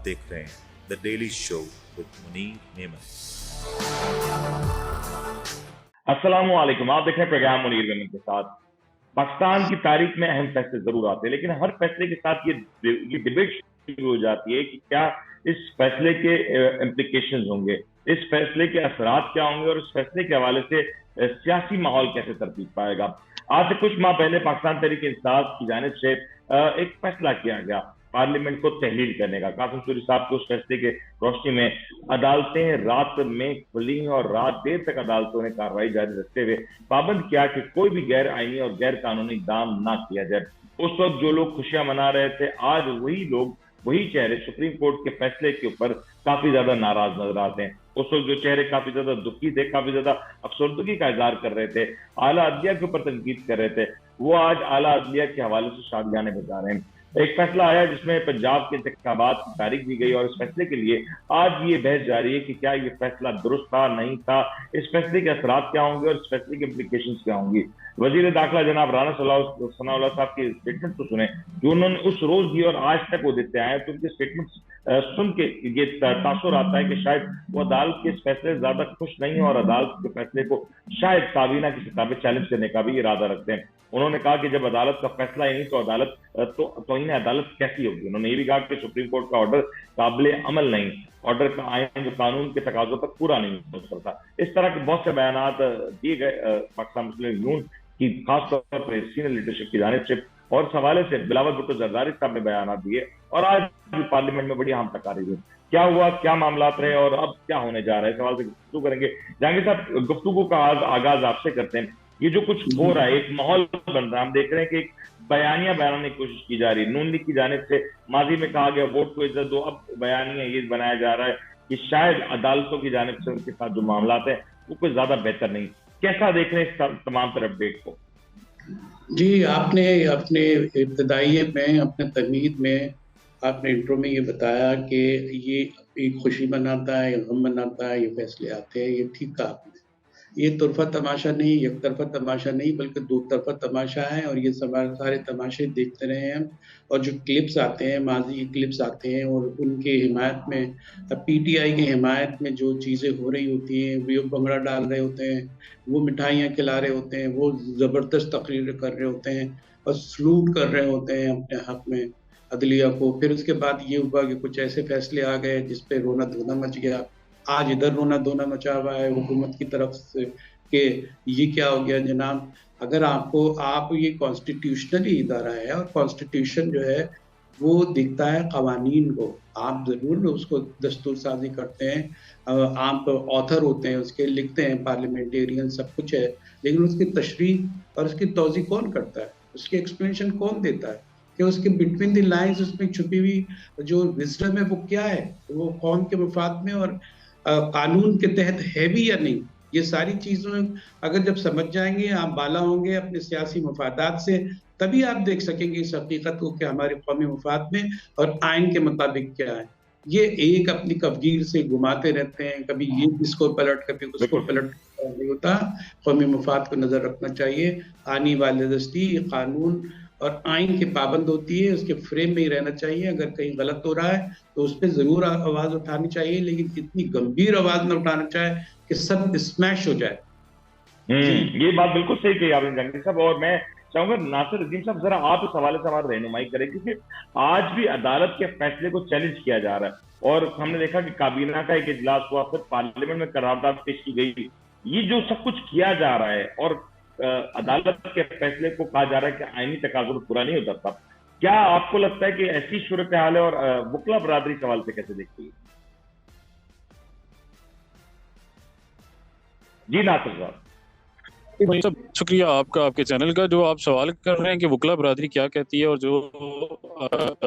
देख रहे हैं the daily show with Munir Memon. अस्सलाम वालेकुम। आप देख रहे हैं प्रोग्राम मुनीर मेमन के साथ। पाकिस्तान की तारीख में अहम फैसले जरूर आते हैं, लेकिन हर फैसले के साथ ये डिबेट शुरू हो जाती है कि क्या इस फैसले के इम्प्लीकेशंस होंगे, इस फैसले के असरात क्या होंगे और इस फैसले के हवाले से सियासी माहौल कैसे तरतीब पाएगा। आज से कुछ माह पहले पाकिस्तान तहरीक इंसाफ की जानिब से एक फैसला किया गया पार्लियामेंट को तहलील करने का। कासिम सूरी साहब के उस फैसले के रोशनी में अदालतें रात में खुली और रात देर तक अदालतों ने कार्रवाई जारी रखते हुए पाबंद किया कि कोई भी गैर आईनी और गैर कानूनी इकदाम ना किया जाए। उस वक्त जो लोग खुशियां मना रहे थे, आज वही लोग, वही चेहरे सुप्रीम कोर्ट के फैसले के ऊपर काफी ज्यादा नाराज नजर आते हैं। उस वक्त जो चेहरे काफी ज्यादा दुखी थे, काफी ज्यादा अफसरदगी का इजहार कर रहे थे, आला अदलिया के ऊपर तनकीद कर रहे थे, वो आज आला अदलिया के हवाले से शादियाने बजा रहे हैं। एक फैसला आया जिसमें पंजाब के इंतखाबात की तारीख दी गई और इस फैसले के लिए आज ये बहस जारी है कि क्या ये फैसला दुरुस्त था, नहीं था, इस फैसले के असरात क्या होंगे और इस फैसले के इम्प्लीकेशंस क्या होंगी। वजीर दाखिला जनाब राना सनाउल्लाह साहब की स्टेटमेंट तो सुने जो उन्होंने उस रोज दी और आज तक वो देते आए, तो उनके स्टेटमेंट सुन के ये तासुर आता है कि शायद वो अदालत के इस फैसले से ज्यादा खुश नहीं है और अदालत के फैसले को शायद काबीना की सतह पे चैलेंज करने का भी इरादा रखते हैं। उन्होंने कहा कि जब अदालत का फैसला ही नहीं तो अदालत तौहीन अदालत कैसी होगी। उन्होंने ये भी कहा कि सुप्रीम कोर्ट का ऑर्डर काबिल अमल नहीं, ऑर्डर का आयन जो कानून के तकाजों पर पूरा नहीं हो सकता। इस तरह के बहुत से बयानात दिए गए पाकिस्तान मुस्लिम लीग नून की खासतौर पर सीनियर लीडरशिप की जानिब से, और इस हवाले से बिलावल भुट्टो जरदारी साहब ने बयान दिए और आज भी पार्लियामेंट में बड़ी अहम तकारीर हुई। क्या हुआ, क्या मामला रहे और अब क्या होने जा रहा है, सवाल से गुफ्तगू करेंगे। जहांगीर साहब, गुफ्तगू का आगाज आपसे करते हैं। ये जो कुछ हो रहा है, एक माहौल बन रहा है, हम देख रहे हैं कि एक बयानिया बनाने की कोशिश की जा रही है। नून लीग की जानिब से माजी में कहा गया वोट को इज्जत दो, अब बयानिया ये बनाया जा रहा है कि शायद अदालतों की जानिब से उनके साथ जो मामला है वो कुछ ज्यादा बेहतर नहीं। कैसा देख रहे हैं इस तमाम तरह अपडेट को? जी, आपने अपने इब्तदाई में, अपने तमहीद में, आपने इंट्रो में ये बताया कि ये एक खुशी मनाता है, गम मनाता है, ये फैसले आते हैं, ये ठीक कहा आपने। ये तुरफा तमाशा नहीं, एक तरफा तमाशा नहीं, बल्कि दो तरफा तमाशा है और ये सारे तमाशे देखते रहे हैं। और जो क्लिप्स आते हैं, माजी के क्लिप्स आते हैं और उनके हिमायत में, पीटीआई की हिमायत में जो चीज़ें हो रही होती हैं, वो भंगड़ा डाल रहे होते हैं, वो मिठाइयाँ खिला रहे होते हैं, वो ज़बरदस्त तकरीर कर रहे होते हैं और सलूट कर रहे होते हैं अपने हक़ में अदलिया को। फिर उसके बाद ये हुआ कि कुछ ऐसे फैसले आ गए जिस पे रोना धोना मच गया। आज इधर रोना धोना मचा हुआ है हुकूमत की तरफ से कि ये क्या हो गया जनाब। अगर आप ये कॉन्स्टिट्यूशनली इदारा है और कॉन्स्टिट्यूशन जो है वो दिखता है कवानीन को। आप ज़रूर उसको दस्तूर साजी करते हैं, आप ऑथर होते हैं उसके, लिखते हैं, पार्लियामेंटेरियन सब कुछ है, लेकिन उसकी तशरीह और उसकी तौज़ीह कौन करता है, उसकी एक्सप्लेनेशन कौन देता है कि उसके बिटवीन द लाइन्स उसमें छुपी हुई जो विज़डम है वो क्या है, वो कौम के मफाद में और कानून के तहत है भी या नहीं। ये सारी चीज़ों अगर जब समझ जाएंगे, आप बाला होंगे अपने सियासी मफादात से, तभी आप देख सकेंगे इस हकीकत को कि हमारे कौमी मफाद में और आइन के मुताबिक क्या है। ये एक अपनी कफगीर से घुमाते रहते हैं, कभी ये इसको पलट, कभी उसको पलट, नहीं होता। कौमी मफाद को नज़र रखना चाहिए। आनी वालिदस्ती कानून और आइन की पाबंद होती है, उसके फ्रेम में ही रहना चाहिए। अगर कहीं गलत हो रहा है तो उस पे ज़रूर आवाज़ उठानी चाहिए, लेकिन इतनी गंभीर आवाज़ न उठाना चाहिए कि सब स्मैश हो जाए। ये बात बिल्कुल सही कही आपने जहांगीर साहब, और मैं चाहूंगा नासिर उद्दीन साहब जरा आप इस हवाले से हमारी रहनुमाई करें, क्योंकि आज भी अदालत के फैसले को चैलेंज किया जा रहा है और हमने देखा कि काबीना का एक इजलास हुआ, फिर पार्लियामेंट में करारदाद पेश की गई। ये जो सब कुछ किया जा रहा है और अदालत के फैसले को कहा जा रहा है कि आईनी तकाज़ुर पूरा नहीं होता था, क्या आपको लगता है कि ऐसी सूरत हाल है और वकला बरादरी सवाल से कैसे देखती है? जी नासिर साहब। भाई साहब, शुक्रिया आपका, आपके चैनल का। जो आप सवाल कर रहे हैं कि वकला बरादरी क्या कहती है और जो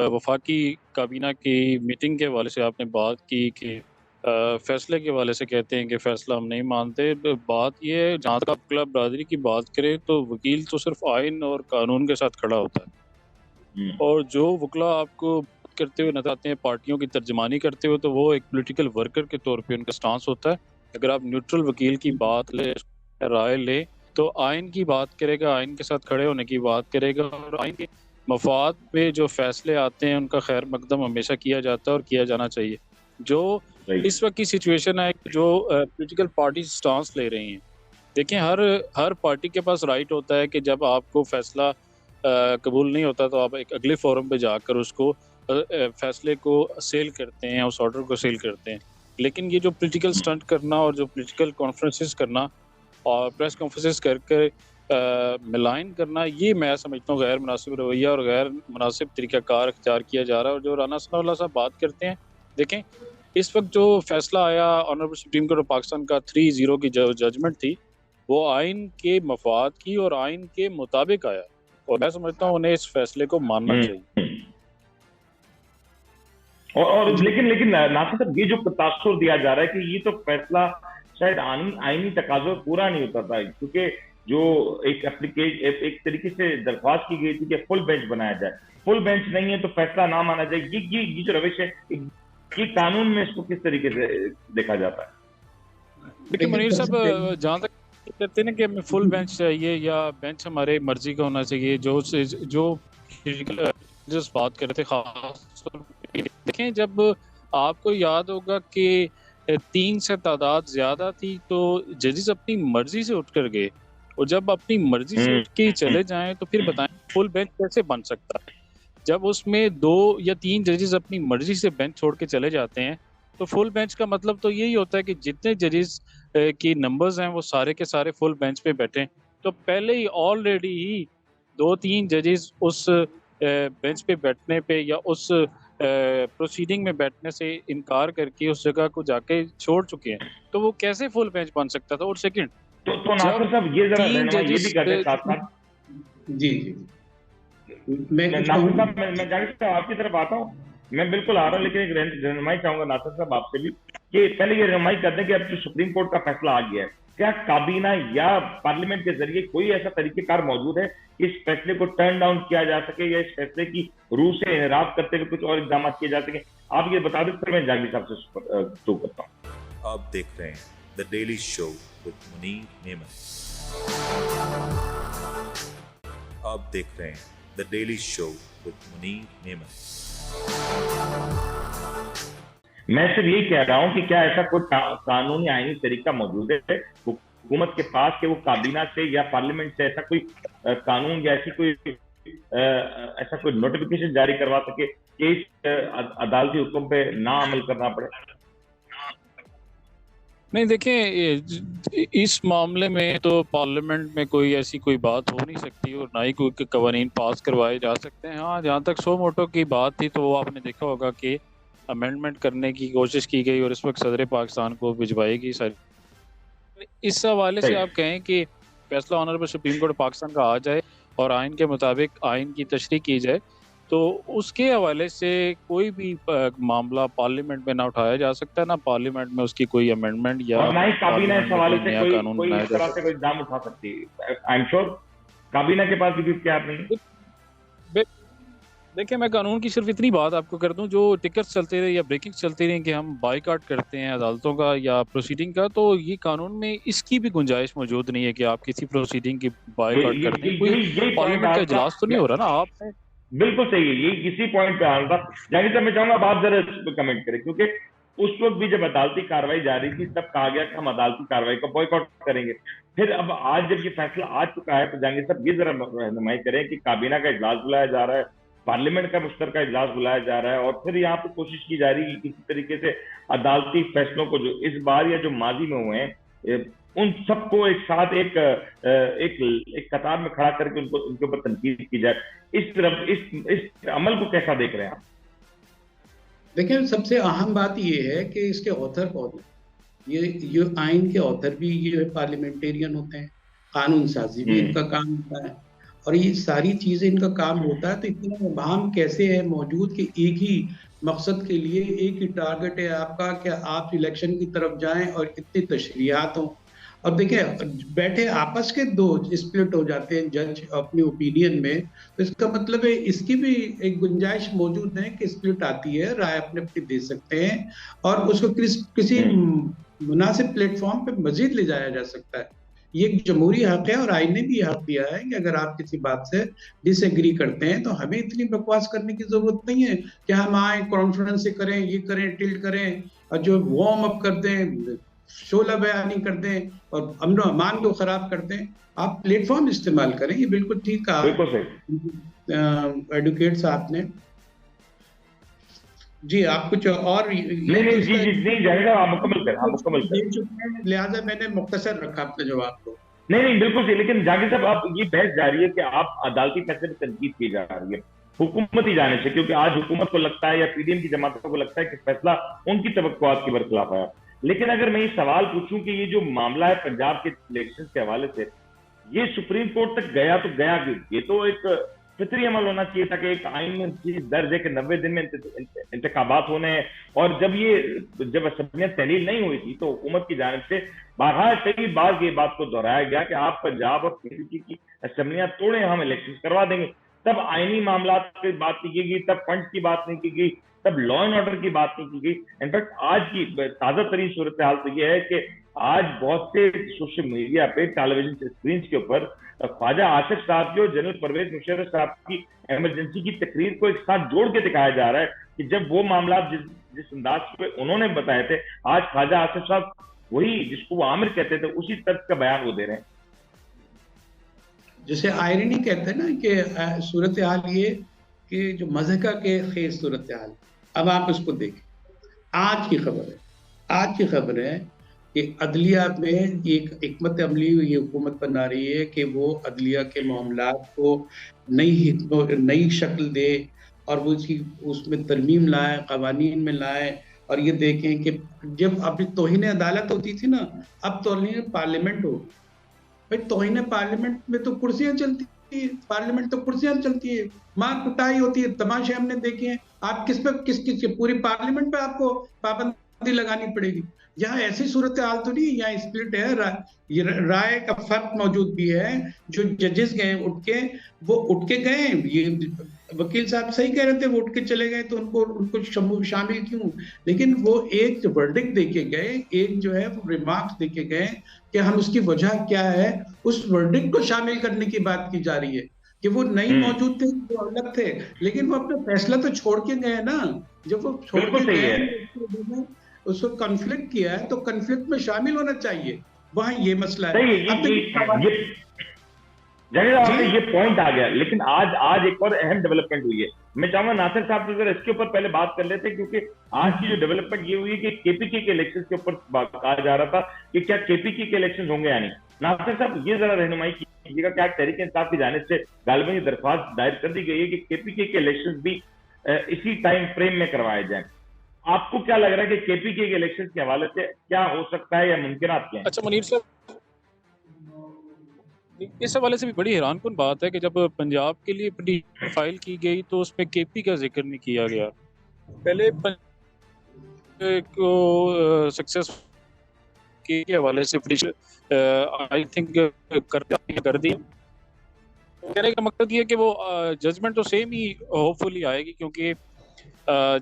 वफाकी काबीना की मीटिंग के हवाले से आपने बात की कि फैसले के हवाले से कहते हैं कि फैसला हम नहीं मानते। बात ये है, जहाँ तक आप वकला बरादरी की बात करें तो वकील तो सिर्फ आइन और कानून के साथ खड़ा होता है, और जो वकला आपको करते हुए नजर आते हैं पार्टियों की तर्जमानी करते हुए, तो वो एक पॉलिटिकल वर्कर के तौर पे उनका स्टांस होता है। अगर आप न्यूट्रल वकील की बात ले, राय ले, तो आइन की बात करेगा, आइन के साथ खड़े होने की बात करेगा और आइन के मफाद पे जो फैसले आते हैं उनका खैर मकदम हमेशा किया जाता है और किया जाना चाहिए। जो राइट। इस वक्त की सिचुएशन है, जो पॉलिटिकल पार्टी स्टांस ले रही हैं, देखें हर पार्टी के पास राइट होता है कि जब आपको फैसला कबूल नहीं होता तो आप एक अगले फोरम पे जाकर उसको फैसले को सेल करते हैं, उस ऑर्डर को सेल करते हैं। लेकिन ये जो पॉलिटिकल स्टंट करना और जो पॉलिटिकल कॉन्फ्रेंसेस करना और प्रेस कॉन्फ्रेंसेस कर मिलान करना, ये मैं समझता हूँ गैर मुनासिब रवैया और गैर मुनासिब तरीक़ाकार इख्तियार किया जा रहा है। और जो राना सनाउल्लाह साहब बात करते हैं, देखें इस वक्त जो फैसला आया honourable supreme court of Pakistan का 3-0 की जो जजमेंट थी, वो आइन के मफाद की और आइन के मुताबिक आया, और मैं समझता हूँ उन्हें इस फैसले को मानना चाहिए। और लेकिन नासिर साहब, ये जो तासुर दिया जा रहा है कि ये तो फैसला शायद आईनी तकाज़ों पूरा नहीं उतरता, क्योंकि जो एक एक तरीके से दरख्वास्त की गई थी कि फुल बेंच बनाया जाए, फुल बेंच नहीं है तो फैसला ना माना जाए। ये जो रविश है, ये कानून में इसको किस तरीके से देखा जाता है? देखिए मुनीर साहब, जहाँ तक कहते हैं ना कि हमें फुल बेंच चाहिए या बेंच हमारे मर्जी का होना चाहिए, जो जिस बात कर रहे थे खास तौर पे, देखें जब आपको याद होगा कि 3 से तादाद ज्यादा थी तो जजेस अपनी मर्जी से उठकर गए, और जब अपनी मर्जी से उठ के चले जाएं तो फिर बताएं फुल बेंच कैसे बन सकता है। जब उसमें 2 या 3 जजेस अपनी मर्जी से बेंच छोड़ के चले जाते हैं तो फुल बेंच का मतलब तो यही होता है कि जितने जजेस की नंबर्स हैं वो सारे के सारे फुल बेंच पे बैठे। तो पहले ही ऑलरेडी ही 2-3 जजेस उस बेंच पे बैठने पे या उस प्रोसीडिंग में बैठने से इनकार करके उस जगह को जाके छोड़ चुके हैं, तो वो कैसे फुल बेंच बन सकता था? और सेकंड, तो नासिर साहब ये जरा रहनुमाई ये भी करते साथ-साथ। जी मैं नासिर साहब, मैं जाहिर साहब आपकी तरफ आता हूँ, मैं बिल्कुल आ रहा हूँ, लेकिन एक रहनुमाई चाहूंगा नासिर साहब आपसे भी कि पहले ये रहनुमाई कर दें कि अब जो सुप्रीम कोर्ट का फैसला आ गया है, क्या काबीना या पार्लियामेंट के जरिए कोई ऐसा तरीकेकार मौजूद है कि इस फैसले को टर्न डाउन किया जा सके या इस फैसले की रूह से इनराफ करते हुए कुछ और इकदाम किए जा सके? आप ये बता दें, फिर मैं जागीर साहब से शुरू करता हूँ। आप देख रहे हैं the daily show with Munir Memon. आप देख रहे हैं the daily show with Munir Memon. मैं सिर्फ यही कह रहा हूं कि क्या ऐसा कोई कानूनी आईनी तरीका मौजूद है हुकूमत के पास कि वो काबीना से या पार्लियामेंट से ऐसा कोई कानून या ऐसा कोई नोटिफिकेशन जारी करवा सके कि इस अदालती हुक्म पे ना अमल करना पड़े? नहीं, देखें इस मामले में तो पार्लियामेंट में कोई ऐसी कोई बात हो नहीं सकती और ना ही कोई कवानीन पास करवाए जा सकते हैं। हाँ, जहाँ तक सो मोटो की बात थी तो वो आपने देखा होगा कि अमेंडमेंट करने की कोशिश की गई और इस वक्त सदर पाकिस्तान को भिजवाई गई। सारी इस हवाले से आप कहें कि फैसला ऑनरेबल सुप्रीम कोर्ट पाकिस्तान का आ जाए और आइन के मुताबिक आइन की तशरीह की जाए, तो उसके हवाले से कोई भी मामला पार्लियामेंट में ना उठाया जा सकता, ना पार्लियामेंट में उसकी कोई अमेंडमेंट या ना ही काबीना इस हवाले से नया कानून बनाया जा सकता। कोई इल्जाम उठा सकती है। आई एम श्योर काबीना के पास भी क्या नहीं। देखिए, मैं कानून की सिर्फ इतनी बात आपको कर दूं, जो टिकट्स चलते रहे या ब्रेकिंग चलती रही कि हम बाइकआउट करते हैं अदालतों का या प्रोसीडिंग का, तो ये कानून में इसकी भी गुंजाइश मौजूद नहीं है कि आप किसी प्रोसीडिंग की बाइकआउट करते हैं। कोई पार्लियामेंट का इजलास तो नहीं हो रहा ना आपने। बिल्कुल सही है, ये इसी पॉइंट पे आना था। जाहिर साहब मैं चाहूंगा अब आप जरा इस पर कमेंट करें, क्योंकि उस वक्त भी जब अदालती कार्रवाई जारी थी तब कहा गया कि हम अदालती कार्रवाई को बॉयकॉट करेंगे। फिर अब आज जब ये फैसला आ चुका है तो जहांगीर साहब ये जरा रहनुमाई करें कि काबीना का इजलास बुलाया जा रहा है, पार्लियामेंट का मुश्तरका इजलास बुलाया जा रहा है और फिर यहाँ पे कोशिश की जा रही है किसी तरीके से अदालती फैसलों को जो इस बार या जो माजी में हुए हैं उन सबको एक साथ एक कतार में खड़ा करके उनके ऊपर तनकीद की जाए। इस अमल को कैसा देख रहे हैं आप? देखिए, सबसे अहम बात ये है कि इसके ऑथर कौन है। ये आइन के ऑथर भी ये पार्लियामेंटेरियन होते हैं, कानून साजी भी इनका काम होता है और ये सारी चीजें इनका काम होता है। तो इतना मुबहम कैसे है मौजूद कि एक ही मकसद के लिए एक ही टारगेट है आपका कि आप इलेक्शन की तरफ जाएं और इतनी तशरीहात हों। अब देखिए, बैठे आपस के दो स्प्लिट हो जाते हैं जज अपनी ओपिनियन में, तो इसका मतलब है इसकी भी एक गुंजाइश मौजूद है कि स्प्लिट आती है, राय अपने अपनी दे सकते हैं और उसको किसी मुनासिब प्लेटफॉर्म पे मजीद ले जाया जा सकता है। ये एक जमहूरी हक है, और आईन ने भी हक दिया है कि अगर आप किसी बात से डिसएग्री करते हैं तो हमें इतनी बकवास करने की जरूरत नहीं है कि हम आए कॉन्फ्रेंस से करें, ये करें, टिल्ट करें, और जो वार्म अप कर दें, शोला बयानी कर दें और अमन अमान को खराब कर दें। आप प्लेटफॉर्म इस्तेमाल करें, ये बिल्कुल ठीक कहा बिल्कुल सही। एडवोकेट साहब ने। जी, आप कुछ और? नहीं, जी जाएगा, आप मुकम्मल करें, आप मुकम्मल करें। दे चुके हैं, लिहाजा मैंने मुख्तसर रखा अपने जवाब को। नहीं, बिल्कुल सही। लेकिन जाकिर साहब, आप ये बहस जारी है कि आप अदालती फैसले पर तनकीद की जा रही है हुकूमती जाने से, क्योंकि आज हुकूमत को लगता है या पीडीएम की जमातों को लगता है कि फैसला उनकी तवक्कुआत के बरखिलाफ है। लेकिन अगर मैं ये सवाल पूछूं कि ये जो मामला है पंजाब के इलेक्शन के हवाले से, ये सुप्रीम कोर्ट तक गया तो गया क्यों? ये तो एक फितरी अमल होना चाहिए था कि एक आइन में चीज दर्ज है कि 90 दिन में इंतखाबात होने हैं। और जब असम्बलियां तहलील नहीं हुई थी तो हुकूमत की जानिब से बारहा कई बार ये बात को दोहराया गया कि आप पंजाब और पीडीपी की असम्बलियां तोड़े, हम इलेक्शन करवा देंगे। तब आईनी मामला की बात की गई, तब फंड की बात नहीं की गई, तब लॉ एंड ऑर्डर की बात नहीं की गई। इनफैक्ट आज की ताजा तरीन सूरत हाल तो यह है कि आज बहुत से सोशल मीडिया पे, टेलीविजन स्क्रीन के ऊपर ख्वाजा आसिफ साहब की और जनरल परवेज मुशर्रफ साहब की इमरजेंसी की तकरीर को एक साथ जोड़ के दिखाया जा रहा है कि जब वो मामला जिस अंदाज पे उन्होंने बताए थे, आज ख्वाजा आसिफ साहब वही जिसको वो आमिर कहते थे उसी तर्ज का बयान वो दे रहे हैं। जैसे आयरनी कहते हैं ना कि सूरत हाल ये कि जो मज़हका के खेज सूरत हाल। अब आप उसको देखें, आज की खबर है कि अदलिया में एक हिकमत अमली ये हुकूमत बना रही है कि वो अदलिया के मामलात को नई शक्ल दे और वो उसमें तरमीम लाए, कवानीन में लाए। और ये देखें कि जब अभी तौहीन अदालत होती थी ना, अब तौहीन पार्लियामेंट हो। भाई, तौहीन पार्लियामेंट में तो कुर्सियां चलती है, पार्लियामेंट तो कुर्सियां चलती है, मार कुटाई होती है, तमाशे हमने देखे हैं। आप किस पूरी पार्लियामेंट पे आपको पाबंदी लगानी पड़ेगी। यहाँ ऐसी सूरत हाल तो नहीं, यहाँ स्प्लिट है, राय का फर्क मौजूद भी है। जो जजेस गए वो उठ के गए, ये वकील साहब सही कह रहे थे, वो उठ के चले गए तो उनको शामिल क्यों? लेकिन वो एक वर्डिक्ट देके गए, एक जो है वो रिमार्क्स देके गए कि हम उसकी वजह क्या है, उस वर्डिक्ट को शामिल करने की बात की जा रही है कि वो नहीं मौजूद थे, वो अलग थे, लेकिन वो अपना फैसला तो छोड़ के गए ना। जब वो छोड़ के गए, उसको कॉन्फ्लिक्ट किया है तो कॉन्फ्लिक्ट में शामिल होना चाहिए। वहां ये मसला है। ये पॉइंट आ गया। लेकिन आज एक और अहम डेवलपमेंट हुई है। मैं चाहूंगा नासिर साहब से जरा इसके ऊपर पहले बात कर लेते हैं, क्योंकि आज की जो डेवलपमेंट ये हुई है कि केपीके के इलेक्शन के ऊपर कहा जा रहा था कि क्या केपीके के इलेक्शन होंगे या नहीं। नासिर साहब, ये जरा रहनुमाई कीजिएगा, क्या तहरीक इंसाफ की जानिब से गालिबन ये दरख्वास्त दायर कर दी गई है कि केपीके के इलेक्शन भी इसी टाइम फ्रेम में करवाए जाए। आपको क्या लग रहा है कि केपीके के इलेक्शन के हवाले से क्या हो सकता है या मुमकिनात क्या है? अच्छा मुनीर साहब, इस हवाले से भी बड़ी हैरानकुन बात है कि जब पंजाब के लिए पिटीशन फाइल की गई तो उसमें केपी का जिक्र नहीं किया गया। पहले को सक्सेस के हवाले से पिटीशन आई थिंक कर दी। कहने का मकसद ये कि वो जजमेंट तो सेम ही होपफुली आएगी, क्योंकि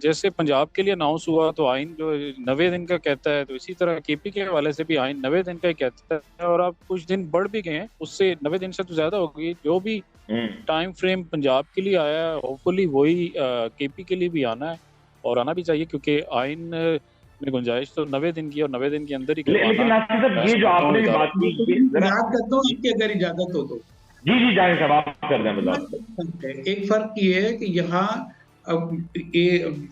जैसे पंजाब के लिए अनाउंस हुआ तो आइन जो 90 दिन का कहता है, तो इसी तरह केपी के हवाले से भी आइन 90 दिन का ही कहता है। और अब कुछ दिन बढ़ भी गए हैं, उससे 90 दिन से तो ज्यादा हो गई। जो भी टाइम फ्रेम पंजाब के लिए आया है, होपफुली वही केपी के लिए भी आना है और आना भी चाहिए, क्योंकि आइन में गुंजाइश तो 90 दिन की और 90 दिन के अंदर ही लेकिन ये जो आपने बात की, याद करता हूँ कि अगर इजाजत हो तो जी जाने साहब आप कर दें। एक फर्क ये है कि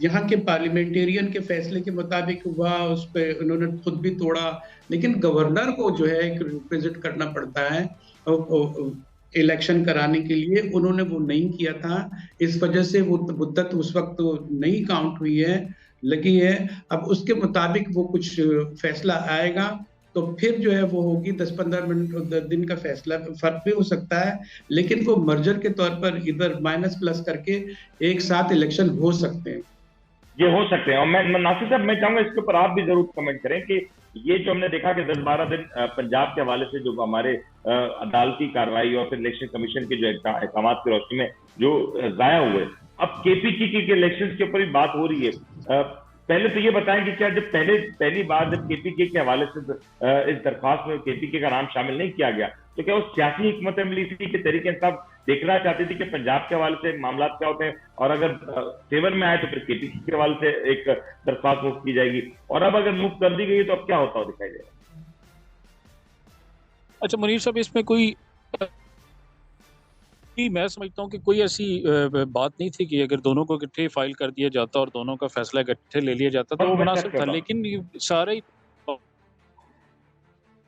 यहाँ के पार्लियामेंटेरियन के फैसले के मुताबिक हुआ, उस पर उन्होंने खुद भी तोड़ा, लेकिन गवर्नर को जो है एक रिप्रेजेंट करना पड़ता है इलेक्शन कराने के लिए, उन्होंने वो नहीं किया था। इस वजह से वो मुद्दत उस वक्त नहीं काउंट हुई है, लगी है। अब उसके मुताबिक वो कुछ फैसला आएगा तो फिर जो है वो होगी 10-15 दिन का फैसला, फर्क भी हो सकता है, लेकिन वो मर्जर के तौर पर इधर माइनस प्लस करके एक साथ इलेक्शन हो सकते हैं। ये हो सकते हैं। और मैं नासिर साहब, मैं चाहूंगा इसके ऊपर आप भी जरूर कमेंट करें कि ये जो हमने देखा कि 10-12 दिन पंजाब के हवाले से जो हमारे अदालती कार्रवाई और फिर इलेक्शन कमीशन के जो अहकाम की रोशनी में जो जाया हुए, अब केपीके के इलेक्शन के ऊपर भी बात हो रही है। पहले तो ये बताएं कि क्या जब पहली बार जब केपीके के हवाले से इस दरख्वास्त में केपीके का नाम शामिल नहीं किया गया, तो क्या उस सियासी हिकमत अमली थी कि तहरीक इंसाफ देखना चाहती थी कि पंजाब के हवाले से मामला क्या होते हैं, और अगर फेवर में आए तो फिर केपीके के हवाले से एक दरख्वास्त मूव की जाएगी, और अब अगर मूव कर दी गई तो अब क्या होता हो दिखाई देगा? अच्छा मुनीर साहब, इसमें कोई मैं समझता हूँ कि कोई ऐसी बात नहीं थी कि अगर दोनों को इकट्ठे फाइल कर दिया जाता और दोनों का फैसला इकट्ठे ले लिया जाता तो वो मुनासिब था, लेकिन ये सारे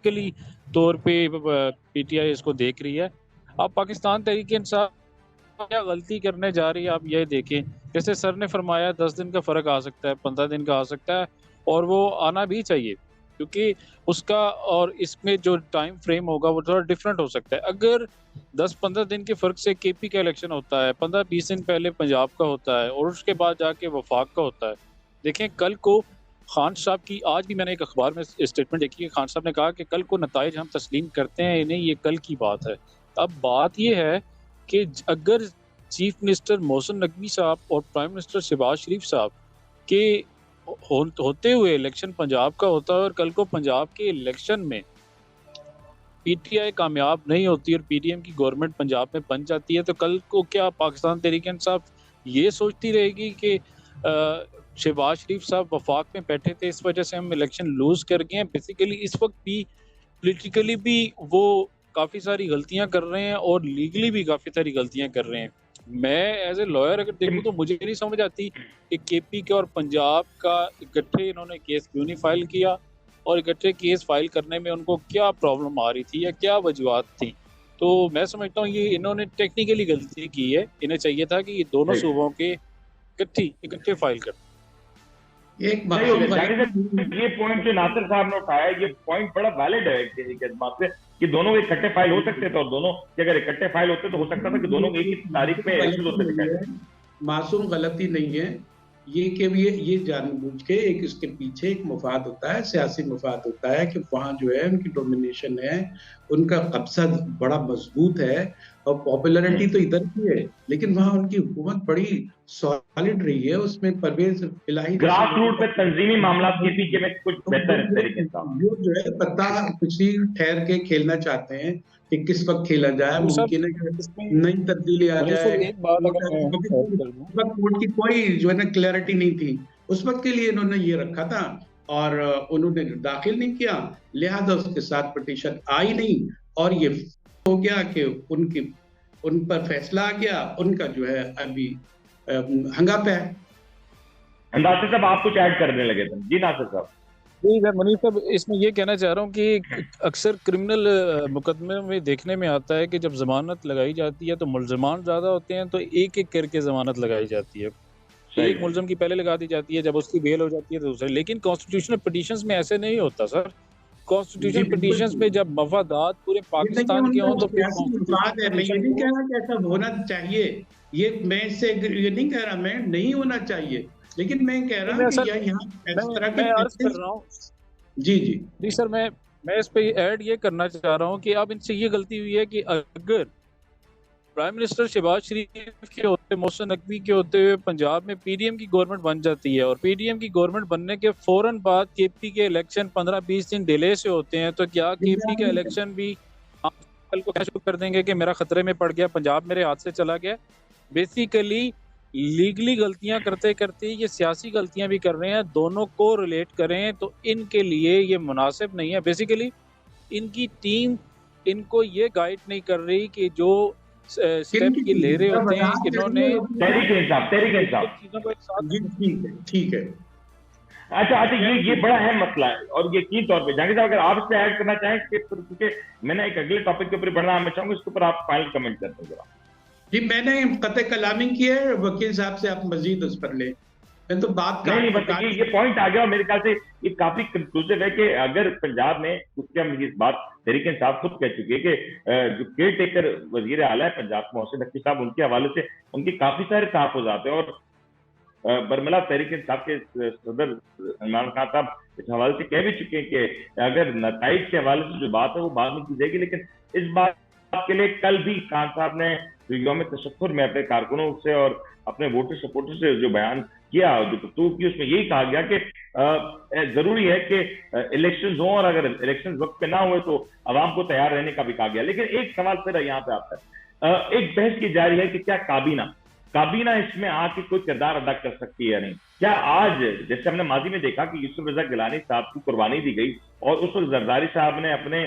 के लिए तौर पे पीटीआई इसको देख रही है। अब पाकिस्तान तहरीक इंसाफ क्या गलती करने जा रही है आप ये देखें। जैसे सर ने फरमाया 10 दिन का फ़र्क आ सकता है, 15 दिन का आ सकता है, और वो आना भी चाहिए क्योंकि उसका और इसमें जो टाइम फ्रेम होगा वो थोड़ा डिफरेंट हो सकता है। अगर 10-15 दिन के फ़र्क से केपी का इलेक्शन होता है, 15-20 दिन पहले पंजाब का होता है और उसके बाद जाके वफाक का होता है। देखें कल को खान साहब की, आज भी मैंने एक अखबार में स्टेटमेंट देखी कि खान साहब ने कहा कि कल को नताइज हम तस्लीम करते हैं, नहीं ये कल की बात है। अब बात ये है कि अगर चीफ मिनिस्टर मोहसिन नकवी साहब और प्राइम मिनिस्टर शहबाज शरीफ साहब के होते हुए इलेक्शन पंजाब का होता है और कल को पंजाब के इलेक्शन में पीटीआई कामयाब नहीं होती और पीडीएम की गवर्नमेंट पंजाब में बन जाती है, तो कल को क्या पाकिस्तान तहरीक इंसाफ ये सोचती रहेगी कि शहबाज शरीफ साहब वफाक में बैठे थे इस वजह से हम इलेक्शन लूज कर गए हैं। बेसिकली इस वक्त भी पॉलिटिकली भी वो काफ़ी सारी गलतियां कर रहे हैं और लीगली भी काफ़ी सारी गलतियां कर रहे हैं। मैं एज ए लॉयर अगर देखूं तो मुझे नहीं समझ आती कि केपी के और पंजाब का इकट्ठे इन्होंने केस क्यों नहीं फाइल किया और इकट्ठे केस फाइल करने में उनको क्या प्रॉब्लम आ रही थी या क्या वजूहत थी। तो मैं समझता हूँ ये इन्होंने टेक्निकली गलती की है। इन्हें चाहिए था कि ये दोनों सूबों के इकट्ठे फाइल कर। एक ये पॉइंट जो नासिर साहब ने उठाया, ये पॉइंट बड़ा वैलिड है एक एतबार से कि दोनों इकट्ठे फाइल हो सकते थे, और दोनों कि अगर इकट्ठे फाइल होते तो हो सकता था कि दोनों एक ही तारीख में इश्यूज होते दिखाई। मासूम गलती नहीं है ये कि ये जानबूझ के एक इसके पीछे एक मफाद होता है, सियासी मफाद होता है कि वहाँ जो है उनकी डोमिनेशन है, उनका कब्जा बड़ा मजबूत है और पॉपुलैरिटी तो इधर की है, लेकिन वहाँ उनकी हुकूमत बड़ी सॉलिड रही है। उसमें परवेज इलाही ग्रास रूट पे तंजीमी मामला के पीछे में कुछ बेहतर तरीके से जो है पता कुछ ही ठहर के खेलना चाहते हैं कि किस वक्त खेला जाए, मुमकिन है कि नई तब्दीली आ जाए। एक बात अगर कोर्ट की कोई जो है ना क्लैरिटी नहीं थी उस वक्त के लिए, इन्होंने ये रखा था और उन्होंने दाखिल नहीं किया, लिहाजा उसके साथ पिटीशन आई नहीं और ये हो गया कि उन पर फैसला आ गया, उनका जो है अभी हंगामा है। नासिर साहब आप कुछ ऐड करने लगे थे? जी नासिर साहब। जी मैं मुनीर साहब इसमें ये कहना चाह रहा हूँ कि अक्सर क्रिमिनल मुकदमे में देखने में आता है कि जब जमानत लगाई जाती है तो मुलजमान ज़्यादा होते हैं, तो एक एक करके जमानत लगाई जाती है। एक मुलजम की पहले लगा दी जाती है, जब उसकी बेल हो जाती है तो दूसरे। लेकिन कॉन्स्टिट्यूशनल पिटीशंस में ऐसे नहीं होता सर। कॉन्स्टिट्यूशनल पिटीशंस में जब मफादात पूरे पाकिस्तान के हों तो फिर मैं ये नहीं कह रहा कि ऐसा होना चाहिए, ये मैं इससे ये नहीं कह रहा मैं नहीं होना चाहिए, लेकिन मैं कह रहा हूँ कि यहाँ इस तरह के अर्ज कर रहा हूँ। जी सर, मैं इस पे ऐड ये करना चाह रहा हूँ कि अब इनसे ये गलती हुई है कि अगर प्राइम मिनिस्टर शहबाज शरीफ के होते, मोहसिन नकवी के होते हुए पंजाब में पीडीएम की गवर्नमेंट बन जाती है और पीडीएम की गवर्नमेंट बनने के फौरन बाद केपी के इलेक्शन 15-20 दिन डिले से होते हैं, तो क्या केपी का इलेक्शन भी कल को शुरू कर देंगे कि मेरा खतरे में पड़ गया, पंजाब मेरे हाथ से चला गया? बेसिकली लीगली गलतियां करते करते ये सियासी गलतियां भी कर रहे हैं। दोनों को रिलेट करें तो इनके लिए ये मुनासिब नहीं है। बेसिकली इनकी टीम इनको ये गाइड नहीं कर रही कि जो स्टेप ये ले रहे होते हैं इन्होंने ठीक है। अच्छा ये बड़ा अहम मसला है और यकीन तौर पे जहांगीर साहब अगर आप इससे ऐड करना चाहें क्योंकि मैंने एक अगले टॉपिक के ऊपर बढ़ना मैं चाहूंगा, इसके ऊपर आप फाइनल कमेंट करते हैं जरा। जी मैंने कतई कलामी की है, वकील साहब से आप मजीद उस पर ले, मैं तो बात नहीं बताइए। ये पॉइंट आ गया और मेरे ख्याल से ये काफी कंक्लूसिव है कि अगर पंजाब में, उसके हम इस बात तहरीक इंसाफ खुद कह चुकी है कि जो केयर टेकर वजीर आला है पंजाब मोहसिन नकवी साहब, उनके हवाले से उनके काफी सारे तहफ़्फ़ुज़ात हैं और बरमला तहरीक इंसाफ के सदर इमरान खान साहब इस हवाले से कह भी चुके हैं कि अगर नताइज के हवाले से जो बात है वो बाद में की जाएगी, लेकिन इस बात के लिए कल भी खान साहब ने यौम तशक्कुर में अपने कारकुनों से और अपने वोटर सपोर्टर से जो बयान किया जो गुफ्तगू की उसमें यही कहा गया कि जरूरी है कि इलेक्शन हो, और अगर इलेक्शन वक्त पे ना हुए तो अवाम को तैयार रहने का भी कहा गया। लेकिन एक सवाल फिर यहाँ पे आता है, एक बहस की जा रही है कि क्या काबीना इसमें आके कोई किरदार अदा कर सकती है या नहीं। क्या आज, जैसे हमने माजी में देखा कि यूसुफ रजा गिलानी साहब को कुर्बानी दी गई और उस वक्त जरदारी साहब ने अपने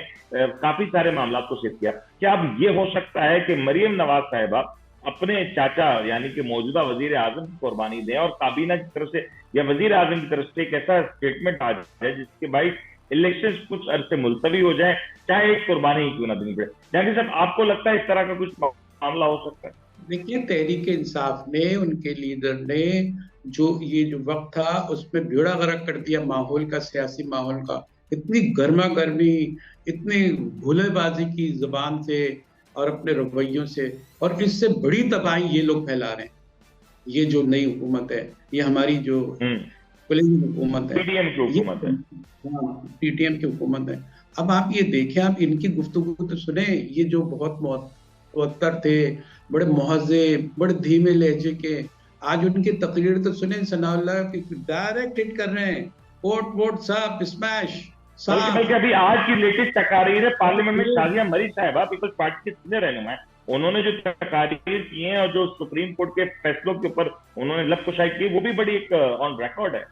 काफी सारे मामला को शेयर किया, क्या अब ये हो सकता है कि मरियम नवाज साहिबा अपने चाचा यानी कि मौजूदा वजीर आजम की कुर्बानी दें और काबीना की तरफ से या वजीर आजम की तरफ से एक ऐसा स्टेटमेंट आ जाए जिसके भाई इलेक्शन कुछ अरसे मुलतवी हो जाए, चाहे एक कुर्बानी ही क्यों ना देनी पड़े। जहांगीर साहब, आपको लगता है इस तरह का कुछ मामला हो सकता है? देखिए, तहरीक इंसाफ ने, उनके लीडर ने जो वक्त था उसमें बेड़ा गर्क कर दिया माहौल का, सियासी माहौल का। इतनी गर्मा गर्मी, इतनी भूलेबाजी की जबान से और अपने रवैयों से, और इससे बड़ी तबाही ये लोग फैला रहे हैं। ये जो नई हुकूमत है, ये हमारी जो पुलिंग हुकूमत है, पीटीएम की हुकूमत है। हाँ, पीटीएम की हुकूमत है। अब आप ये देखें, आप इनकी गुफ्तगू तो सुने, ये जो बहुत मुअत्तर थे, बड़े मुहज़्ज़ब, बड़े धीमे लहजे के, आज उनकी तकरीर तो सुने, सनाउल्लाह की डायरेक्ट हिट कर रहे हैं, वोट साहब स्मैश। बल्कि अभी आज की लेटेस्ट तकारीर है पार्लियामेंट में, शाजिया मरी साहिबा पीपल्स पार्टी के सीनियर रहनुमा, उन्होंने जो तकारीर की हैं और जो सुप्रीम कोर्ट के फैसलों के ऊपर उन्होंने लफ्ज़ की, वो भी बड़ी एक ऑन रिकॉर्ड है।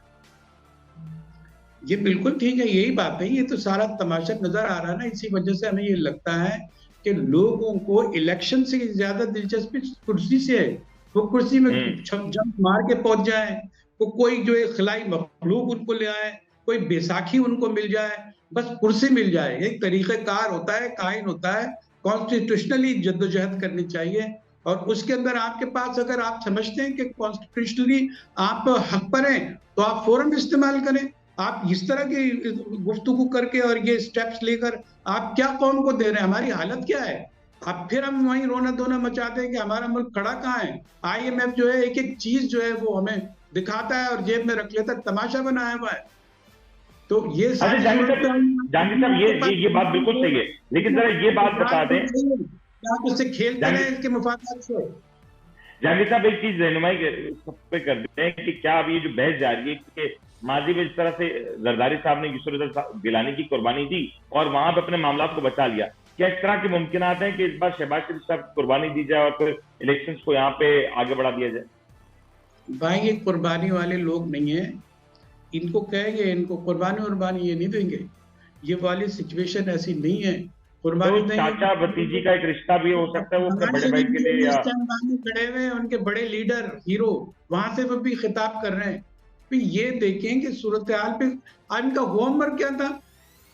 ये बिल्कुल ठीक है, यही बात है। ये तो सारा तमाशा नजर आ रहा है ना, इसी वजह से हमें ये लगता है कि लोगों को इलेक्शन से ज्यादा दिलचस्पी कुर्सी से है। वो कुर्सी में जंप मार के पहुंच जाए, वो कोई जो एक खिलाई मखलूक उनको ले आए, कोई बैसाखी उनको मिल जाए, बस कुर्सी मिल जाए। एक तरीक़ेकार होता है, कायन होता है, कॉन्स्टिट्यूशनली जद्दोजहद करनी चाहिए। और उसके अंदर आपके पास, अगर आप समझते हैं कि कॉन्स्टिट्यूशनली आप हक पर हैं, तो आप फौरन इस्तेमाल करें। आप इस तरह की गुफ्तगू करके और ये स्टेप्स लेकर आप क्या कौम को दे रहे हैं? हमारी हालत क्या है? अब फिर हम वहीं रोना धोना मचाते हैं कि हमारा मुल्क खड़ा कहाँ है। IMF जो है एक एक चीज जो है वो हमें दिखाता है और जेब में रख लेता है, तमाशा बनाया हुआ है। तो ये जहांगीर साहब, ये बात बिल्कुल सही है, लेकिन जरा ये बात बता दें, आप उससे खेलते रहे इसके मुफादात से। जहांगीर साहब, एक चीज रहनुमाई पे कर देते हैं कि क्या अब ये जो बहस जारी है कि माजी में जिस तरह से जरदारी साहब ने यूसुफ रजा गिलानी की कुर्बानी दी और वहां पे अपने मामला को बचा लिया, क्या इस तरह के मुमकिनात हैं कि इस बार शहबाज शरीफ साहब की कुर्बानी दी जाए और फिर इलेक्शंस को यहाँ पे आगे बढ़ा दिया जाए? भाई, ये कुर्बानी वाले लोग नहीं है। इनको कहेंगे, इनको कुर्बानी ये नहीं देंगे। ये वाली सिचुएशन ऐसी नहीं है। कुर्बानी तो चाचा भतीजी का एक रिश्ता भी हो सकता है वो अपने बड़े भाई के लिए, या खड़े हुए हैं उनके बड़े लीडर हीरो, वहां से वो भी खिताब कर रहे हैं। ये देखें कि सूरत हाल पे इनका होमवर्क क्या था।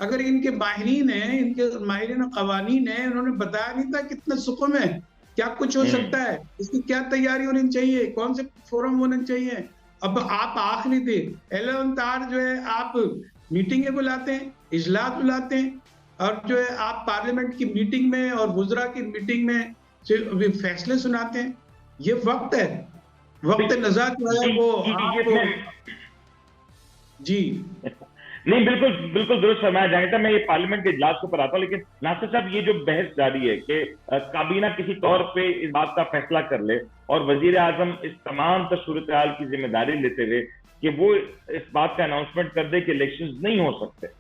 अगर इनके माहिरीन हैं, इनके माहिरीन कवानीन हैं, उन्होंने बताया नहीं था कितने सुखों में क्या कुछ हो सकता है, इसकी क्या तैयारी होनी चाहिए, कौन से फोरम होने चाहिए। अब आप आखिरी दिन 11th आवर जो है आप मीटिंगें बुलाते हैं, इजलास बुलाते हैं, और जो है आप पार्लियामेंट की मीटिंग में और वुज़रा की मीटिंग में फैसले सुनाते हैं। ये वक्त है, वक्त नज़र जो है वो आपको जी नहीं, बिल्कुल दुरुस्त फरमाया जाएगा। मैं ये पार्लियामेंट के इजलास के ऊपर आता हूँ, लेकिन नासिर साहब, ये जो बहस जारी है कि काबीना किसी तौर पे इस बात का फैसला कर ले और वजीर आजम इस तमाम सूरत हाल की जिम्मेदारी लेते हुए कि वो इस बात का अनाउंसमेंट कर दे कि इलेक्शन नहीं हो सकते।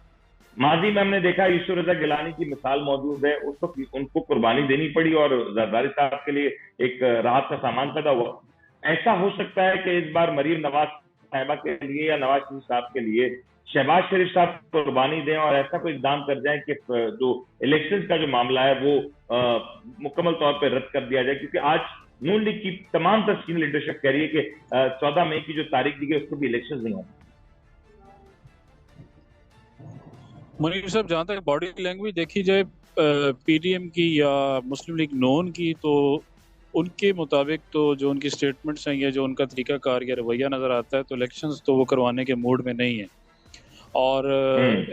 माजी में हमने देखा यूसुफ रजा गिलानी की मिसाल मौजूद है, उस वक्त उनको कुर्बानी देनी पड़ी और जरदारी साहब के लिए एक राहत का सामान पैदा हुआ। ऐसा हो सकता है कि इस बार मरीम नवाज साहिबा के लिए या नवाज शरीफ साहब के लिए शहबाज शरीफ साहब कुर्बानी दें और ऐसा कोई इकदाम कर जाए कि जो इलेक्शंस का जो मामला है वो मुकम्मल तौर पर रद्द कर दिया जाए, क्योंकि आज नून लीग की तमाम तस्कीन लीडरशिप कह रही है कि 14 मई की जो तारीख दी गई उसको भी इलेक्शन नहीं होंगे। मुनीर साहब, जहाँ तक बॉडी लैंग्वेज देखी जाए PTM की या मुस्लिम लीग नून की, तो उनके मुताबिक तो जो उनकी स्टेटमेंट्स हैं या जो उनका तरीकाकार या रवैया नज़र आता है, तो इलेक्शंस तो वो करवाने के मूड में नहीं है। और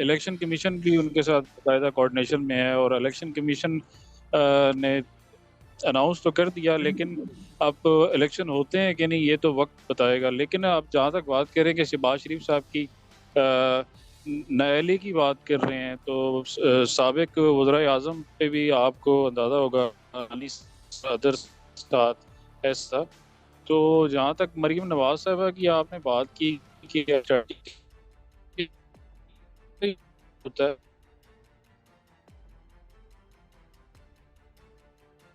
इलेक्शन कमीशन भी उनके साथ बाकायदा कोऑर्डिनेशन में है और इलेक्शन कमीशन ने अनाउंस तो कर दिया, लेकिन अब इलेक्शन होते हैं कि नहीं ये तो वक्त बताएगा। लेकिन आप जहाँ तक बात करें कि शहबाज शरीफ साहब की नाअहली की बात कर रहे हैं, तो साबिक वज़ीर आज़म पे भी आपको अंदाज़ा होगा अदर साथ ऐसा तो जहाँ तक मरीम नवाज साहबा की आपने बात की कि होता है,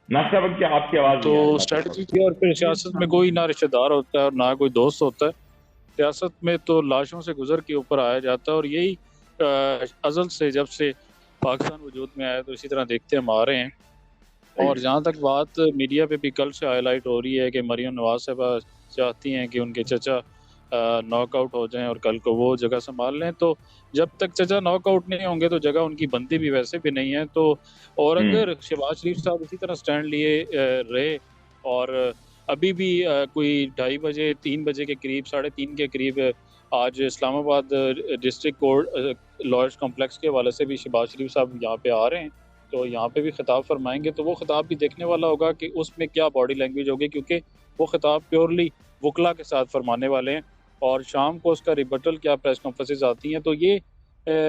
नाश्ता वक्त क्या आपकी आवाज तो नहीं आ रही नाश्ता स्ट्रेटजी वक्त। की, और फिर सियासत में कोई ना रिश्तेदार होता है और ना कोई दोस्त होता है। सियासत में तो लाशों से गुजर के ऊपर आया जाता है, और यही अज़ल से जब से पाकिस्तान वजूद में आया तो इसी तरह देखते हम आ रहे हैं। और जहाँ तक बात मीडिया पे भी कल से हाईलाइट हो रही है कि मरीम नवाज साहबा चाहती हैं कि उनके चचा नॉकआउट हो जाएं और कल को वो जगह संभाल लें, तो जब तक चचा नॉकआउट नहीं होंगे तो जगह उनकी बनती भी वैसे भी नहीं है। तो और अगर शहबाज शरीफ साहब इसी तरह स्टैंड लिए रहे और अभी भी कोई 2:30 बजे 3 बजे के करीब 3:30 के करीब आज Islamabad district court lawyers complex के हवाले से भी शहबाज शरीफ साहब यहाँ पे आ रहे हैं, तो यहाँ पे भी खिताब फरमाएंगे, तो वो खिताब भी देखने वाला होगा कि उसमें क्या बॉडी लैंग्वेज होगी, क्योंकि वो खिताब प्योरली वकला के साथ फरमाने वाले हैं। और शाम को उसका रिबटल क्या प्रेस कॉन्फ्रेंसेस आती हैं, तो ये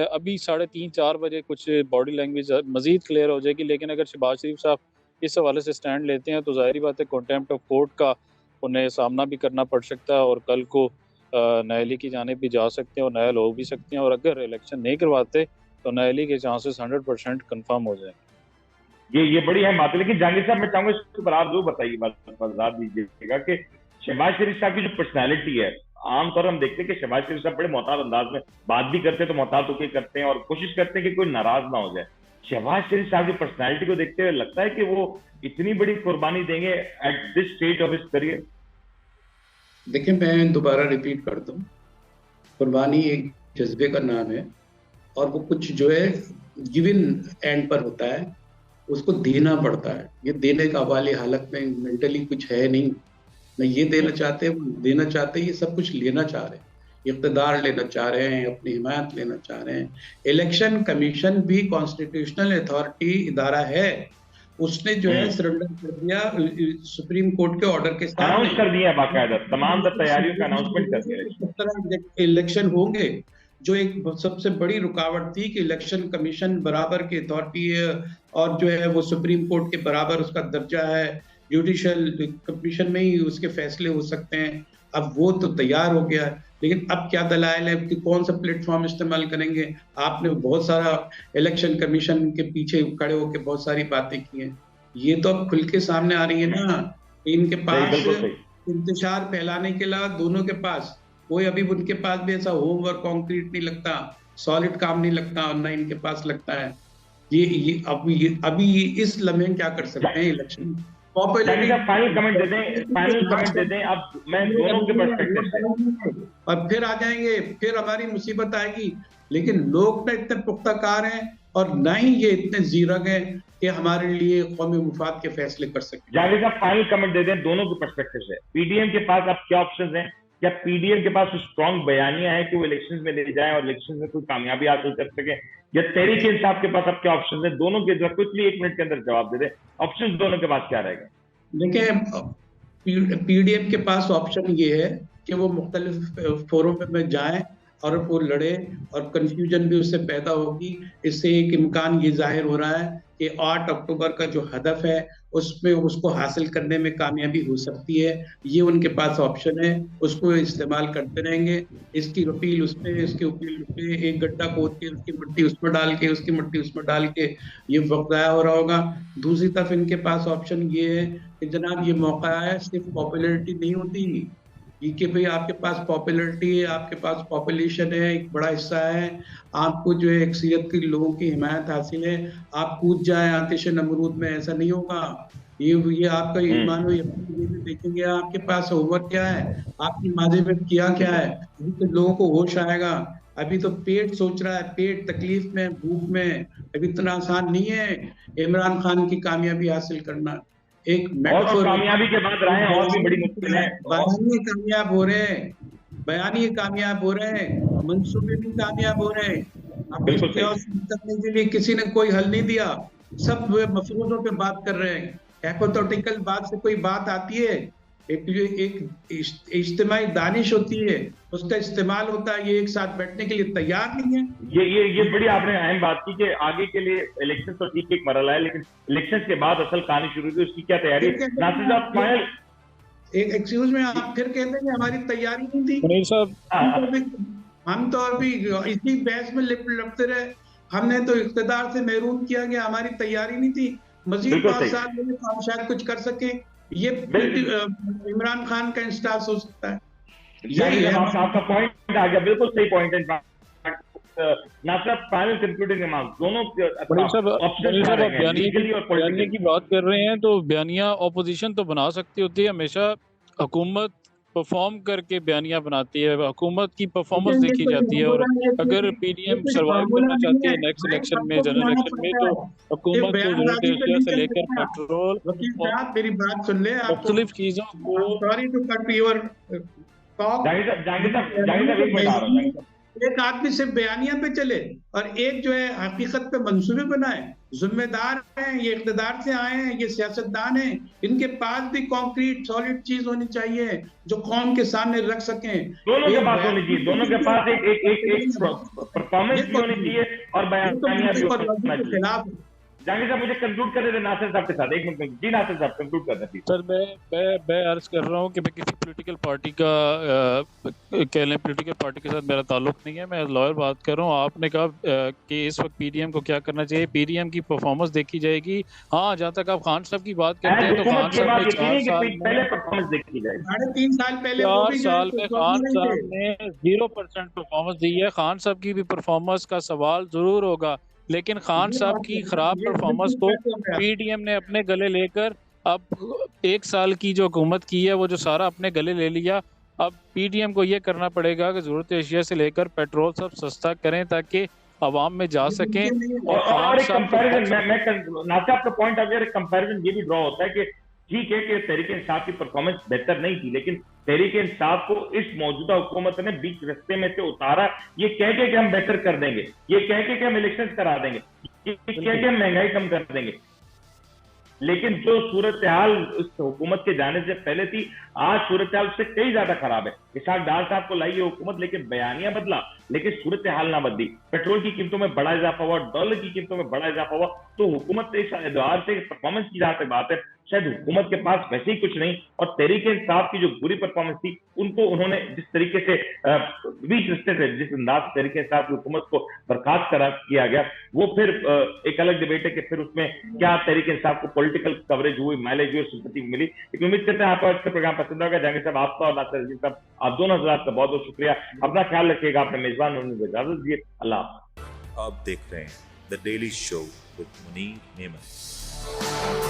अभी 3:30-4 बजे कुछ बॉडी लैंग्वेज मज़ीद क्लियर हो जाएगी। लेकिन अगर शहबाज शरीफ साहब इस हवाले से स्टैंड लेते हैं तो ज़ाहिर बात है कॉन्टेम्प्ट ऑफ कोर्ट का उन्हें सामना भी करना पड़ सकता है, और कल को नयली की जानिब भी जा सकते हैं और नायल हो भी सकते हैं, और अगर इलेक्शन नहीं करवाते तो नयली के चांसेस 100% कन्फर्म हो जाएंगे। ये बड़ी अहम बात है। लेकिन जहांगीर साहब, मैं चाहूंगा इसके ऊपर आप जो बताइए, वजाहत दीजिएगा कि शहबाज शरीफ साहब की जो पर्सनैलिटी है, आमतौर हम देखते हैं कि शहबाज शरीफ साहब बड़े मोहतात अंदाज में बात भी करते हैं, तो मोहतात होकर करते हैं और कोशिश करते हैं कि कोई नाराज ना हो जाए। शहबाज शरीफ साहब की पर्सनैलिटी को देखते हुए लगता है कि वो इतनी बड़ी कुर्बानी देंगे at this stage of his career? देखिए, मैं दोबारा रिपीट कर दूं, कुर्बानी एक जज्बे का नाम है, और वो कुछ जो है गिवन एंड पर होता है, उसको देना पड़ता है। ये देने का वाली हालत में मेंटली कुछ है नहीं, न ये देना चाहते हैं, वो देना चाहते हैं, ये सब कुछ लेना चाह रहे हैं, इक़्तिदार लेना चाह रहे हैं, अपनी हिमायत लेना चाह रहे हैं। इलेक्शन कमीशन भी कॉन्स्टिट्यूशनल अथॉरिटी इदारा है, उसने जो है सरेंडर कर दिया सुप्रीम कोर्ट के ऑर्डर के साथ, अनाउंस कर दिया, बाकायदा तमाम तैयारियों का अनाउंसमेंट कर दिया। इलेक्शन होंगे, जो एक सबसे बड़ी रुकावट थी कि इलेक्शन कमीशन बराबर की अथॉरिटी है और जो है वो सुप्रीम कोर्ट के बराबर उसका दर्जा है, जुडिशल कमीशन में ही उसके फैसले हो सकते हैं। अब वो तो तैयार हो गया है, लेकिन अब क्या दलाइल है कि कौन सा प्लेटफॉर्म इस्तेमाल करेंगे? आपने बहुत सारा इलेक्शन कमीशन के पीछे खड़े होकर बहुत सारी बातें की हैं, ये तो अब खुल के सामने आ रही है ना। इनके पास इंतशार फैलाने के लिए दोनों के पास कोई, अभी उनके पास भी ऐसा होमवर्क कॉन्क्रीट नहीं लगता, सॉलिड काम नहीं लगता, और ना इनके पास लगता है। ये अभी इस लम्हे क्या कर सकते हैं इलेक्शन फाइनल कमेंट दे दें। अब मैं दोनों के पर्सपेक्टिव से, और फिर आ जाएंगे, फिर हमारी मुसीबत आएगी। लेकिन लोग ना इतने पुख्ताकार हैं और ना ही ये इतने जीरक हैं कि हमारे लिए कौमी मुफाद के फैसले कर सकें। जावेद साहब, फाइनल कमेंट दे दें दोनों के पर्सपेक्टिव से। पीडीएम के पास अब क्या ऑप्शंस हैं? क्या पीडीएम के पास स्ट्रॉन्ग बयानियां हैं कि वो इलेक्शंस में ले जाए और इलेक्शंस में कोई कामयाबी हासिल कर सके, या तहरीक इंसाफ के पास अब क्या ऑप्शंस हैं? दोनों के क्विकली 1 मिनट के अंदर जवाब दे दें, ऑप्शंस दोनों के पास क्या रहेगा? देखिए, पीडीएम के पास ऑप्शन ये है कि वो मुख्तलिफ फोरम में जाएं और वो लड़े, और कंफ्यूजन भी उससे पैदा होगी। इससे एक इम्कान ये जाहिर हो रहा है कि 8 अक्टूबर का जो हदफ है उसमें उसको हासिल करने में कामयाबी हो सकती है। ये उनके पास ऑप्शन है, उसको इस्तेमाल करते रहेंगे। इसकी अपील उसमें, इसकी अपील उसमें, एक गड्ढा खोद के उसकी मिट्टी उसमें डाल के, उसकी मिट्टी उसमें डाल के ये वक्त ज़ाया हो रहा होगा। दूसरी तरफ इनके पास ऑप्शन ये है कि जनाब ये मौका है, सिर्फ पॉपुलैरिटी नहीं होती कि भाई आपके पास पॉपुलैरिटी है, आपके पास पॉपुलेशन है, एक बड़ा हिस्सा है, आपको जो है अक्सरियत के लोगों की हिमायत हासिल है, आप कूद जाए आतिश नमरूद में, ऐसा नहीं होगा। ये आपका ईमान और यकीन भी देखेंगे आपके पास होमवर्क क्या है, आपकी माजी में किया क्या है, अभी तो लोगों को होश आएगा। अभी तो पेट सोच रहा है, पेट तकलीफ में, भूख में, अभी इतना आसान नहीं है इमरान खान की कामयाबी हासिल करना। एक कामयाबी के बाद राहें और भी बड़ी मुश्किल है। बयानी कामयाब हो रहे हैं, बयानी कामयाब हो रहे हैं, मंसूबे भी कामयाब हो रहे हैं। करने के लिए किसी ने कोई हल नहीं दिया, सब मफरूजों पे बात कर रहे हैं। हाइपोथेटिकल बात से कोई बात आती है, एक इज्तिमाई दानिश होती है, उसका इस्तेमाल होता है। ये एक साथ बैठने के लिए तैयार नहीं है। ये बड़ी आपने अहम बात की कि आगे के लिए इलेक्शन तो ठीक एक मरहला है, लेकिन इलेक्शन के बाद असल कहानी शुरू हुई, उसकी क्या तैयारी? एक एक्सक्यूज में आप फिर कहते हैं कि हमारी तैयारी नहीं थी। मुनीर साहब, हम तो अभी इसी बहस में लपटे रहे। हमने तो इख्तिदार से महरूम किया गया, हमारी तैयारी नहीं थी। मजीद बिल्कुल 5 सही। साल में तो हम शायद कुछ कर सके। ये इमरान खान का इंस्टास हो सकता है। यही है। आपका पॉइंट आ गया, बिल्कुल सही पॉइंट है। ना सिर्फ फाइनल कंप्यूटिंग दिमाग दोनों मुनीर साहब, आप बयानिया की बात कर रहे हैं, तो बयानिया ऑपोजिशन तो बना सकती होती है, हमेशा हुकूमत परफॉर्म करके बयानिया बनाती है, हुकूमत की परफॉर्मेंस देखी जाती है। और अगर पीडीएम सरवाइव करना चाहती है नेक्स्ट इलेक्शन में, जनरल इलेक्शन में, तो हुकूमत को जरूरत है एशिया से लेकर पेट्रोल वकील साहब मेरी बात सुन ले। मुख्तलिफ चीजों को sorry to cut your talk. एक आदमी सिर्फ बयानिया पे चले और एक जो है हकीकत पे मंसूबे बनाए। जिम्मेदार हैं, ये इख्तिदार से आए हैं, ये सियासतदान हैं, इनके पास भी कॉन्क्रीट सॉलिड चीज होनी चाहिए जो कौम के सामने रख सकें। दोनों के पास होनी चाहिए, दोनों के पास एक परफॉर्मेंस भी होनी चाहिए और बयानिया भी होना चाहिए। खिलाफ जहांगीर साहब मुझे कंक्लूड करने दें नासिर साहब के साथ, एक मिनट। जी नासिर साहब कंक्लूड कर दें। सर, मैं अर्ज कर रहा हूँ कि मैं किसी पॉलिटिकल पार्टी का कह लें पॉलिटिकल पार्टी के साथ मेरा ताल्लुक नहीं है, मैं लॉयर बात कर रहा हूँ। आपने कहा कि इस वक्त पीडीएम को क्या करना चाहिए, पीडीएम की परफॉर्मेंस देखी जाएगी। हाँ, जहाँ तक आप खान साहब की बात करते हैं, तो खान साहब ने 4 साल पहले परफॉर्मेंस देखी जाए। 3.5 साल पहले 4 साल में खान साहब ने 0% परफॉर्मेंस दी है। खान साहब की भी परफॉर्मेंस का सवाल जरूर होगा, लेकिन खान साहब की खराब परफॉर्मेंस को पीडीएम ने अपने गले लेकर अब 1 साल की जो हुकूमत की है वो जो सारा अपने गले ले लिया। अब पीडीएम को ये करना पड़ेगा कि जरूरत एशिया से लेकर पेट्रोल सब सस्ता करें ताकि आवाम में जा सकें। और एक कंपैरिजन नासिर आपका पॉइंट अगर एक कंपैरिजन ये भी ड्रॉ होता है कि ठीक है कि तहरीक इंसाफ की परफॉर्मेंस बेहतर नहीं थी, लेकिन तहरीक इंसाफ को इस मौजूदा हुकूमत ने बीच रास्ते में से उतारा, ये कह के कि हम बेहतर कर देंगे, ये कह के कि हम इलेक्शन करा देंगे, ये कह के हम महंगाई कम कर देंगे। लेकिन जो सूरत हाल इस हुकूमत के जाने से पहले थी, आज सूरत हाल उससे कई ज्यादा खराब है। इसहाक डार साहब को लाई हुकूमत, लेकिन बयानिया बदला, लेकिन सूरत हाल ना बदली। पेट्रोल की कीमतों में बड़ा इजाफा हुआ, डॉलर की कीमतों में बड़ा इजाफा हुआ। तो हुकूमत इस एतबार से परफॉर्मेंस की जहां तक बात है, शायद हुकूमत के पास वैसे ही कुछ नहीं। और तहरीक इंसाफ की जो बुरी परफॉर्मेंस थी, उनको उन्होंने जिस तरीके से बीच रस्ते से जिस अंदाज से तहरीक इंसाफ की हुकूमत को बर्खास्त किया गया, वो फिर एक अलग डिबेट है कि फिर उसमें क्या तहरीक इंसाफ को पॉलिटिकल कवरेज हुई, माइलेज हुई, सिंपैथी मिली। लेकिन उम्मीद करते हैं आपको आज का प्रोग्राम पसंद होगा। जहांगीर साहब आपका और नासिर अजीज साहब आप दोनों हजरात का बहुत बहुत शुक्रिया। अपना ख्याल रखिएगा। अपने मेजबान होने को इजाजत दीजिए। अल्लाह। आप देख रहे हैं the daily show with Munir नेमत।